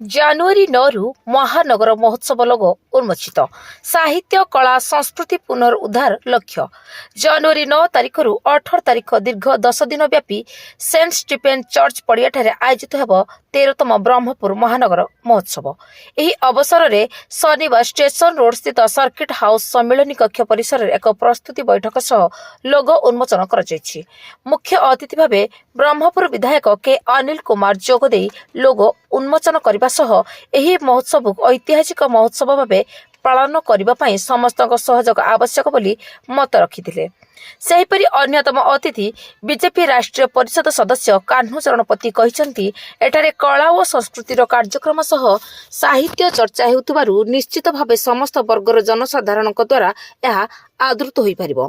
ଜାନୁଆରୀ 9 ମହାନଗର ମହୋତ୍ସବ ଲୋଗୋ ଉନ୍ମୋଚିତ। ସାହିତ୍ୟ କଳା ସଂସ୍କୃତି ପୁନରୁଦ୍ଧାର ଲକ୍ଷ୍ୟ। ଜାନୁଆରୀ 9 ତାରିଖରୁ 18 ତାରିଖ ଦୀର୍ଘ 10 ଦିନ ବ୍ୟାପୀ ସେଣ୍ଟ ଷ୍ଟିଫେନ୍ ଚର୍ଚ୍ଚ ପଡ଼ିଆଠାରେ ଆୟୋଜିତ ହେବ 13ତମ ବ୍ରହ୍ମପୁର ମହାନଗର ମହୋତ୍ସବ। ଏହି ଅବସରରେ ଶନିବାର ଷ୍ଟେସନ ରୋଡ ସ୍ଥିତ ସର୍କିଟ ହାଉସ ସମ୍ମିଳନୀ କକ୍ଷ ପରିସରରେ ଏକ ପ୍ରସ୍ତୁତି ବୈଠକ ସହ ଲୋଗୋ ଉନ୍ମୋଚନ କରାଯାଇଛି। ମୁଖ୍ୟ ଅତିଥି ଭାବେ ବ୍ରହ୍ମପୁର ବିଧାୟକ କେ ଅନିଲ କୁମାର ଯୋଗଦେଇ ଲୋଗୋ ଉନ୍ମୋଚନ କରିବା ସହ ଏହି ମହୋତ୍ସବକୁ ଐତିହାସିକ ମହୋତ୍ସବ ଭାବେ ପାଳନ କରିବା ପାଇଁ ସମସ୍ତଙ୍କ ସହଯୋଗ ଆବଶ୍ୟକ ବୋଲି ମତ ରଖିଥିଲେ। ସେହିପରି ଅନ୍ୟତମ ଅତିଥି ବିଜେପି ରାଷ୍ଟ୍ରୀୟ ପରିଷଦ ସଦସ୍ୟ କାହ୍ନୁ ଚରଣପତି କହିଛନ୍ତି, ଏଠାରେ କଳା ଓ ସଂସ୍କୃତିର କାର୍ଯ୍ୟକ୍ରମ ସହ ସାହିତ୍ୟ ଚର୍ଚ୍ଚା ହେଉଥିବାରୁ ନିଶ୍ଚିତ ଭାବେ ସମସ୍ତ ବର୍ଗର ଜନସାଧାରଣଙ୍କ ଦ୍ୱାରା ଏହା ଆଦୃତ ହୋଇପାରିବ।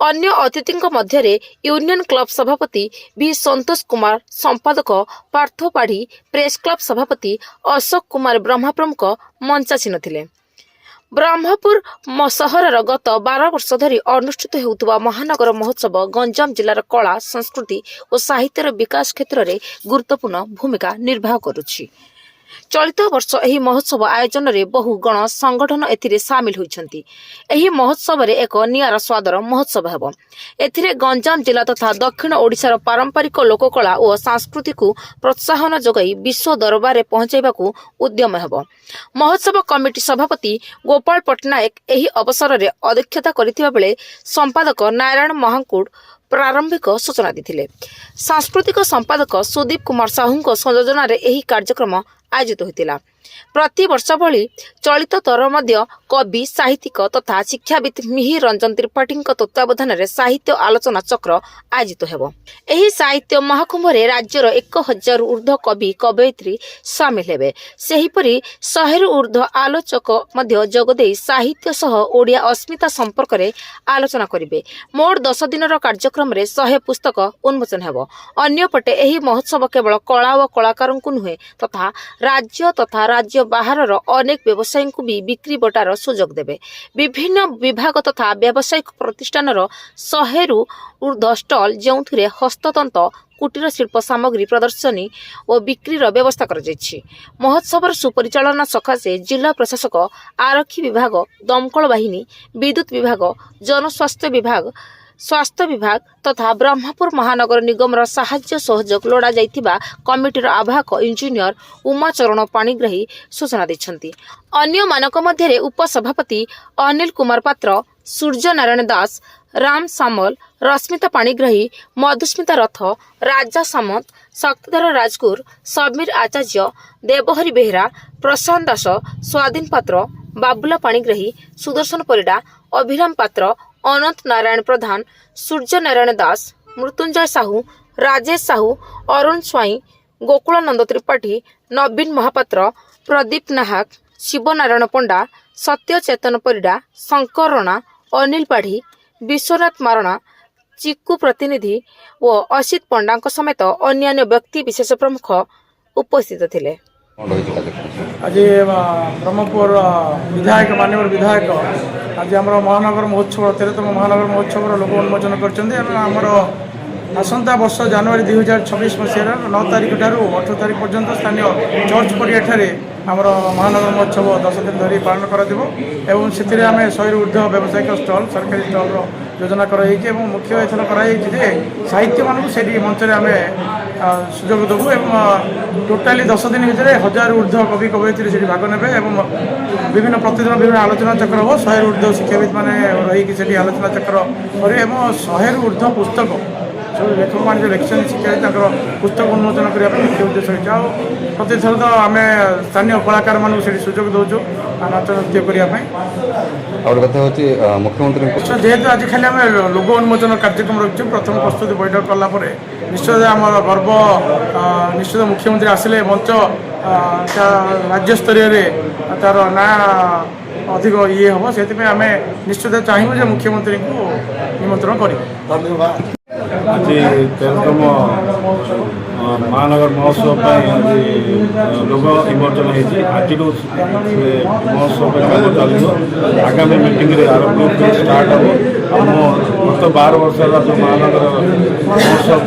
ଅନ୍ୟ ଅତିଥିଙ୍କ ମଧ୍ୟରେ ୟୁନିୟନ କ୍ଲବ ସଭାପତି ଭି ସନ୍ତୋଷ କୁମାର, ସମ୍ପାଦକ ପାର୍ଥ ପାଢ଼ୀ, ପ୍ରେସ କ୍ଲବ ସଭାପତି ଅଶୋକ କୁମାର ବ୍ରହ୍ମା ପ୍ରମୁଖ ମଞ୍ଚାସୀନ ଥିଲେ। ବ୍ରହ୍ମପୁର ସହରର ଗତ 12 ବର୍ଷ ଧରି ଅନୁଷ୍ଠିତ ହେଉଥିବା ମହାନଗର ମହୋତ୍ସବ ଗଞ୍ଜାମ ଜିଲ୍ଲାର କଳା, ସଂସ୍କୃତି ଓ ସାହିତ୍ୟର ବିକାଶ କ୍ଷେତ୍ରରେ ଗୁରୁତ୍ୱପୂର୍ଣ୍ଣ ଭୂମିକା ନିର୍ବାହ କରୁଛି। ଚଳିତ ବର୍ଷ ଏହି ମହୋତ୍ସବ ଆୟୋଜନରେ ବହୁ ଗଣ ସଂଗଠନ ଏଥିରେ ସାମିଲ ହୋଇଛନ୍ତି। ଏହି ମହୋତ୍ସବରେ ଏକ ନିଆରା ସ୍ୱାଦର ମହୋତ୍ସବ ହେବ। ଏଥିରେ ଗଞ୍ଜାମ ଜିଲ୍ଲା ତଥା ଦକ୍ଷିଣ ଓଡ଼ିଶାର ପାରମ୍ପରିକ ଲୋକକଳା ଓ ସଂସ୍କୃତିକୁ ପ୍ରୋତ୍ସାହନ ଯୋଗାଇ ବିଶ୍ୱ ଦରବାରରେ ପହଞ୍ଚାଇବାକୁ ଉଦ୍ୟମ ହେବ। ମହୋତ୍ସବ କମିଟି ସଭାପତି ଗୋପାଳ ପଟ୍ଟନାୟକ ଏହି ଅବସରରେ ଅଧ୍ୟକ୍ଷତା କରିଥିବା ବେଳେ ସମ୍ପାଦକ ନାରାୟଣ ମହାକୁଡ଼ ପ୍ରାରମ୍ଭିକ ସୂଚନା ଦେଇଥିଲେ। ସାଂସ୍କୃତିକ ସମ୍ପାଦକ ସୁଦୀପ କୁମାର ସାହୁଙ୍କ ସଂଯୋଜନାରେ ଏହି କାର୍ଯ୍ୟକ୍ରମ ଆୟୋଜିତ ହୋଇଥିଲା। ପ୍ରତିବର୍ଷ ଭଳି ଚଳିତ ଥର ମଧ୍ୟ କବି, ସାହିତ୍ୟିକ ତଥା ଶିକ୍ଷାବିତ୍ ମିହିର ରଞ୍ଜନ ତ୍ରିପାଠୀଙ୍କ ତତ୍ତ୍ୱାବଧାନରେ ସାହିତ୍ୟ ଆଲୋଚନା ଚକ୍ର ଆୟୋଜିତ ହେବ। ଏହି ସାହିତ୍ୟ ମହାକୁମ୍ଭରେ ରାଜ୍ୟର 1000ରୁ ଉର୍ଦ୍ଧ୍ୱ କବି, କବୟିତ୍ରୀ ସାମିଲ ହେବେ। ସେହିପରି 100ରୁ ଉର୍ଦ୍ଧ୍ୱ ଆଲୋଚକ ମଧ୍ୟ ଯୋଗଦେଇ ସାହିତ୍ୟ ସହ ଓଡ଼ିଆ ଅସ୍ମିତା ସମ୍ପର୍କରେ ଆଲୋଚନା କରିବେ। ମୋଟ 10 ଦିନର କାର୍ଯ୍ୟକ୍ରମରେ 100 ପୁସ୍ତକ ଉନ୍ମୋଚନ ହେବ। ଅନ୍ୟପଟେ ଏହି ମହୋତ୍ସବ କେବଳ କଳା ଓ କଳାକାରଙ୍କୁ ନୁହେଁ ତଥା ରାଜ୍ୟ ତଥା ରାଜ୍ୟ ବାହାରର ଅନେକ ବ୍ୟବସାୟୀଙ୍କୁ ବି ବିକ୍ରି ବଟାର ସୁଯୋଗ ଦେବେ। ବିଭିନ୍ନ ବିଭାଗ ତଥା ବ୍ୟବସାୟିକ ପ୍ରତିଷ୍ଠାନର 100ରୁ ଉର୍ଦ୍ଧ୍ୱ ଷ୍ଟଲ, ଯେଉଁଥିରେ ହସ୍ତତନ୍ତ, କୁଟୀର ଶିଳ୍ପ ସାମଗ୍ରୀ ପ୍ରଦର୍ଶନୀ ଓ ବିକ୍ରିର ବ୍ୟବସ୍ଥା କରାଯାଇଛି। ମହୋତ୍ସବର ସୁପରିଚାଳନା ସକାଶେ ଜିଲ୍ଲା ପ୍ରଶାସକ, ଆରକ୍ଷୀ ବିଭାଗ, ଦମକଳ ବାହିନୀ, ବିଦ୍ୟୁତ ବିଭାଗ, ଜନସ୍ୱାସ୍ଥ୍ୟ ବିଭାଗ, ସ୍ୱାସ୍ଥ୍ୟ ବିଭାଗ ତଥା ବ୍ରହ୍ମପୁର ମହାନଗର ନିଗମର ସାହାଯ୍ୟ ସହଯୋଗ ଲୋଡ଼ା ଯାଇଥିବା କମିଟିର ଆବାହକ ଇଞ୍ଜିନିୟର ଉମାଚରଣ ପାଣିଗ୍ରାହୀ ସୂଚନା ଦେଇଛନ୍ତି। ଅନ୍ୟମାନଙ୍କ ମଧ୍ୟରେ ଉପସଭାପତି ଅନିଲ କୁମାର ପାତ୍ର, ସୂର୍ଯ୍ୟ ନାରାୟଣ ଦାସ, ରାମ ସାମଲ, ରଶ୍ମିତା ପାଣିଗ୍ରାହୀ, ମଧୁସ୍ମିତା ରଥ, ରାଜା ସାମନ୍ତ, ଶକ୍ତିଧର ରାଜଗୁରୁ, ସମୀର ଆଚାର୍ଯ୍ୟ, ଦେବହରି ବେହେରା, ପ୍ରଶାନ୍ତ ଦାସ, ସ୍ୱାଧୀନ ପାତ୍ର, ବାବୁଲା ପାଣିଗ୍ରାହୀ, ସୁଦର୍ଶନ ପରିଡ଼ା, ଅଭିରାମ ପାତ୍ର, ଅନନ୍ତ ନାରାୟଣ ପ୍ରଧାନ, ସୂର୍ଯ୍ୟ ନାରାୟଣ ଦାସ, ମୃତ୍ୟୁଞ୍ଜୟ ସାହୁ, ରାଜେଶ ସାହୁ, ଅରୁଣ ସ୍ୱାଇଁ, ଗୋକୁଳାନନ୍ଦ ତ୍ରିପାଠୀ, ନବୀନ ମହାପାତ୍ର, ପ୍ରଦୀପ ନାହାକ, ଶିବନାରାୟଣ ପଣ୍ଡା, ସତ୍ୟ ଚେତନ ପରିଡ଼ା, ଶଙ୍କର ରଣା, ଅନିଲ ପାଢ଼ୀ, ବିଶ୍ୱନାଥ ମାରଣା, ଚିକୁ ପ୍ରତିନିଧି ଓ ଅସିତ ପଣ୍ଡାଙ୍କ ସମେତ ଅନ୍ୟାନ୍ୟ ବ୍ୟକ୍ତି ବିଶେଷ ପ୍ରମୁଖ ଉପସ୍ଥିତ ଥିଲେ। आज ब्रह्मपुर विधायक माननीय विधायक आज आम महानगर महोत्सव 13तम महानगर महोत्सव लोक उन्मोचन कर आसंता वर्ष जनवरी 2026 मसीहार 9 तारिख ठारू 18 तारिख पर्यंत स्थानीय चर्च पड़ियाठारे आमर महानगर महोत्सव 10 दिन धरी पालन कर आम 100ରୁ ऊर्ध्व व्यावसायिक स्टल, सरकारी स्टल योजना कराई मुख्य एथर कराई साहित्य मानक से मंच आम सुजोग देवु टोटाली 10 दिन भितर 1000ରୁ ऊर्ध्व कवि कवयित्री से भाग ने विभिन्न प्रतिदिन विभिन्न आलोचना चक्र हम 100ରୁ ऊर्ध्व शिक्षाविद मैंने रही आलोचना चक्र करेंगे 100ରୁ ऊर्ध्व पुस्तक सब लेखक मैंने जो लिखिं शिक्षा पुस्तक उन्मोचन करने मुख्य उद्देश्य रही प्रतिथर तो आम स्थानीय कलाकार मानक से सुजोग दौचु नाच नृत्य करने मुख्यमंत्री जेहेतु आज खाली आम लोगो उन्मोचन कार्यक्रम रखी प्रथम प्रस्तुति बैठक कलापर निश्चित आम गर्व निश्चित मुख्यमंत्री आसिले मंच राज्य स्तरीय तार ना अधिक ये हम से आम निश्चित चाहबू जो मुख्यमंत्री को निमंत्रण कर आज 13तम महानगर महोत्सव लोग इमर्जन होती आज महोत्सव काम चलो आगामी मीटिंग आर ग्रुप स्टार्ट हम गत 12 वर्ष जो महानगर महोत्सव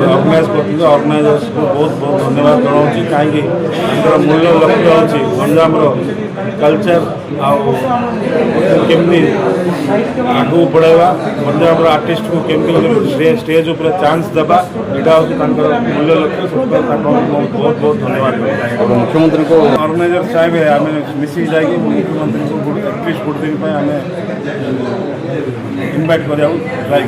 अर्गानाइज कर अर्गानाइजर्स को बहुत बहुत धन्यवाद जनाऊँ कहीं मूल्य लक्ष्य अच्छी गंजाम कल्चर आमती आगू बढ़ावा गंजाम आर्टिस्ट को केमती स्टेज उपर चांस देवा यहाँ हूँ मूल्य लक्ष्य से बहुत बहुत धन्यवाद मुख्यमंत्री को अर्गानाइजर चाहिए आम मिसिक जाकि मुख्यमंत्री को एटलिस्ट गोटे दिन आम इनवाइट करा ट्राए